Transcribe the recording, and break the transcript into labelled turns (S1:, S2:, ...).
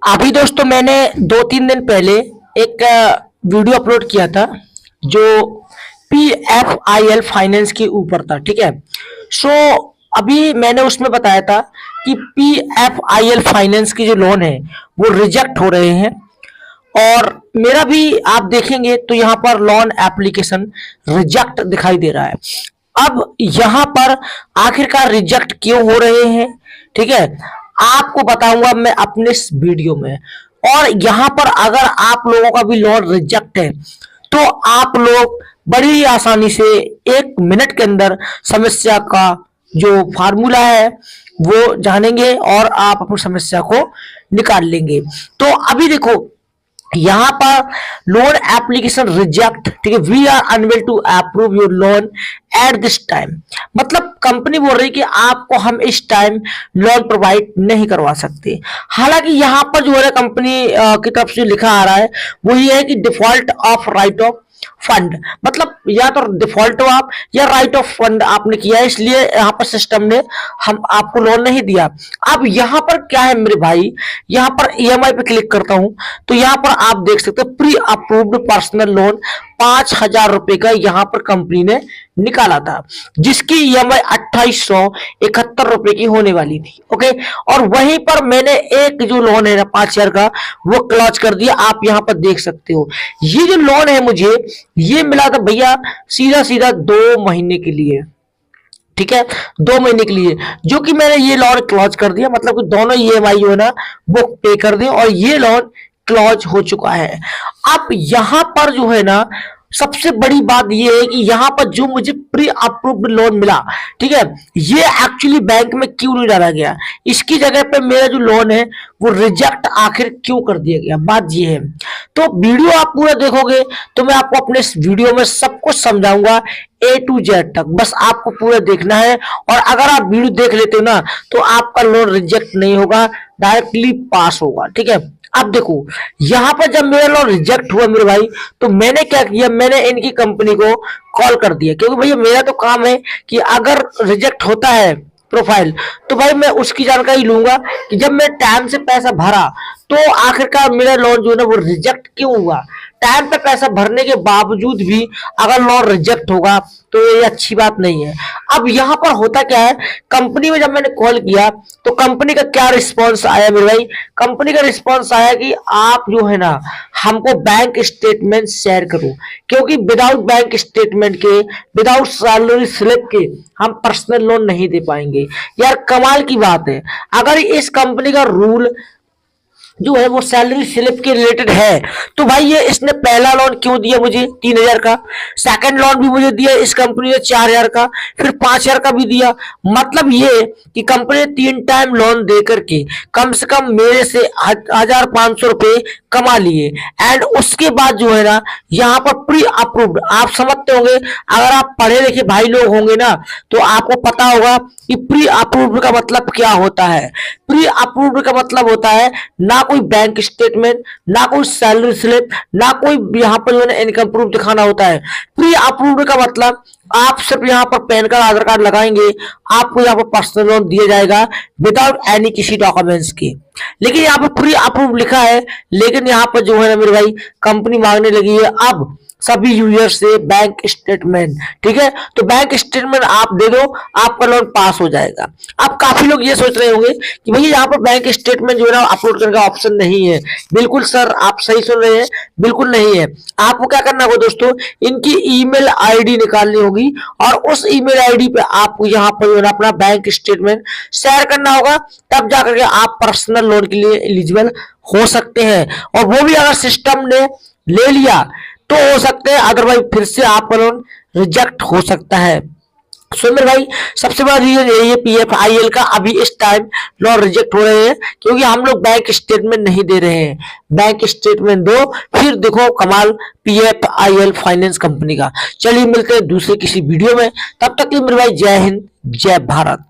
S1: अभी दोस्तों मैंने 2-3 दिन पहले एक वीडियो अपलोड किया था जो PFIL फाइनेंस के ऊपर था। ठीक है। सो अभी मैंने उसमें बताया था कि PFIL फाइनेंस की जो लोन है वो रिजेक्ट हो रहे हैं। और मेरा भी आप देखेंगे तो यहाँ पर लोन एप्लीकेशन रिजेक्ट दिखाई दे रहा है। अब यहाँ पर आखिरकार रिजेक्ट क्यों हो रहे हैं, ठीक है, आपको बताऊंगा मैं अपने इस वीडियो में। और यहाँ पर अगर आप लोगों का भी लोन रिजेक्ट है तो आप लोग बड़ी आसानी से 1 मिनट के अंदर समस्या का जो फार्मूला है वो जानेंगे और आप अपनी समस्या को निकाल लेंगे। तो अभी देखो यहाँ पर लोन एप्लीकेशन रिजेक्ट, ठीक है, we are unable to approve your loan at this time. मतलब कंपनी बोल रही है कि आपको हम इस टाइम लोन प्रोवाइड नहीं करवा सकते। हालांकि यहाँ पर जो है कंपनी की तरफ से लिखा आ रहा है वो ये है कि default of right of fund, मतलब या तो डिफॉल्ट हो आप या राइट ऑफ फंड आपने किया है, इसलिए यहाँ पर सिस्टम ने हम आपको लोन नहीं दिया। अब यहाँ पर क्या है मेरे भाई, यहाँ पर ईएमआई पे क्लिक करता हूं तो यहाँ पर आप देख सकते हैं प्री अप्रूव्ड पर्सनल लोन 5,000 रुपए का यहाँ पर कंपनी ने निकाला था, जिसकी ईएमआई 2,871 रुपए की होने वाली थी। ओके। और वहीं पर मैंने एक जो लोन है ना 5,000 का वो क्लोज कर दिया। आप यहाँ पर देख सकते हो ये जो लोन है मुझे ये मिला था भैया सीधा सीधा 2 महीने के लिए। ठीक है, 2 महीने के लिए, जो कि मैंने ये लोन क्लोज कर दिया, मतलब कि दोनों ईएमआई जो है ना वो पे कर दिए और ये लोन क्लोज हो चुका है। अब यहां पर जो है ना सबसे बड़ी बात ये है कि यहाँ पर जो मुझे प्री अप्रूव्ड लोन मिला, ठीक है, ये एक्चुअली बैंक में क्यों नहीं डाला गया, इसकी जगह पे मेरा जो लोन है वो रिजेक्ट आखिर क्यों कर दिया गया, बात ये है। तो वीडियो आप पूरा देखोगे तो मैं आपको अपने इस वीडियो में सब कुछ समझाऊंगा A to Z तक, बस आपको पूरा देखना है। और अगर आप वीडियो देख लेते हो ना तो आपका लोन रिजेक्ट नहीं होगा, डायरेक्टली पास होगा। ठीक है। अब देखो यहां पर जब मेरा लोन रिजेक्ट हुआ मेरे भाई तो मैंने क्या किया, मैंने इनकी कंपनी को कॉल कर दिया, क्योंकि भैया मेरा तो काम है कि अगर रिजेक्ट होता है प्रोफाइल तो भाई मैं उसकी जानकारी लूंगा कि जब मैं टाइम से पैसा भरा तो आखिरकार मेरा लोन जो है ना वो रिजेक्ट क्यों हुआ। टाइम पे पैसा भरने के बावजूद भी अगर लोन रिजेक्ट होगा तो ये अच्छी बात नहीं है। अब यहाँ पर होता क्या है, कंपनी में जब मैंने कॉल किया तो कंपनी का क्या रिस्पांस आया मेरे भाई, कंपनी का रिस्पांस आया कि आप जो है ना हमको बैंक स्टेटमेंट शेयर करो, क्योंकि विदाउट बैंक स्टेटमेंट के, विदाउट सैलरी स्लिप के हम पर्सनल लोन नहीं दे पाएंगे। यार कमाल की बात है, अगर इस कंपनी का रूल जो है वो सैलरी स्लिप के रिलेटेड है तो भाई ये इसने पहला लोन क्यों दिया मुझे 3,000 का, सेकंड लोन भी मुझे दिया इस कंपनी ने 4,000 का, फिर 5,000 का भी दिया। मतलब ये कि कंपनी ने 3 टाइम लोन दे करके कम से कम मेरे से 1,500 रुपए कमा लिए। एंड उसके बाद जो है ना यहाँ पर प्री अप्रूव्ड, आप समझते होंगे, अगर आप पढ़े लिखे भाई लोग होंगे ना तो आपको पता होगा कि प्री अप्रूव्ड का मतलब क्या होता है। प्री अप्रूव्ड का मतलब होता है ना कोई बैंक स्टेटमेंट, ना कोई सैलरी स्लिप, ना कोई यहाँ पर जो है इनकम प्रूफ दिखाना होता है। प्री अप्रूव्ड का मतलब आप सिर्फ यहाँ पर पैन कार्ड आधार कार्ड लगाएंगे, आपको यहाँ पर पर्सनल लोन दिया जाएगा विदाउट एनी किसी डॉक्यूमेंट्स के। लेकिन यहाँ पर प्री अप्रूव लिखा है, लेकिन यहाँ पर जो है ना मेरे भाई कंपनी मांगने लगी है अब सभी यूजर से बैंक स्टेटमेंट। ठीक है, तो बैंक स्टेटमेंट आप दे दो, आपका लोन पास हो जाएगा। अब काफी लोग ये सोच रहे होंगे कि भैया यहाँ पर बैंक स्टेटमेंट जो है ना अपलोड करने का ऑप्शन नहीं है। बिल्कुल सर, आप सही सुन रहे हैं, बिल्कुल नहीं है। आपको क्या करना होगा दोस्तों, इनकी ईमेल आईडी निकालनी होगी और उस ईमेल आईडी पे आपको यहाँ पर जो है ना अपना बैंक स्टेटमेंट शेयर करना होगा, तब जाकर के आप पर्सनल लोन के लिए एलिजिबल हो सकते हैं। और वो भी अगर सिस्टम ने ले लिया तो हो सकते हैं, अदरवाइज फिर से आपका लोन रिजेक्ट हो सकता है। सो मेरे भाई सबसे बड़ा रीजन यही है PFIL का अभी इस टाइम लोन रिजेक्ट हो रहे हैं, क्योंकि हम लोग बैंक स्टेटमेंट नहीं दे रहे हैं। बैंक स्टेटमेंट दो, फिर देखो कमाल PFIL फाइनेंस कंपनी का। चलिए मिलते हैं दूसरे किसी वीडियो में, तब तक के लिए मेरे भाई जय हिंद जय भारत।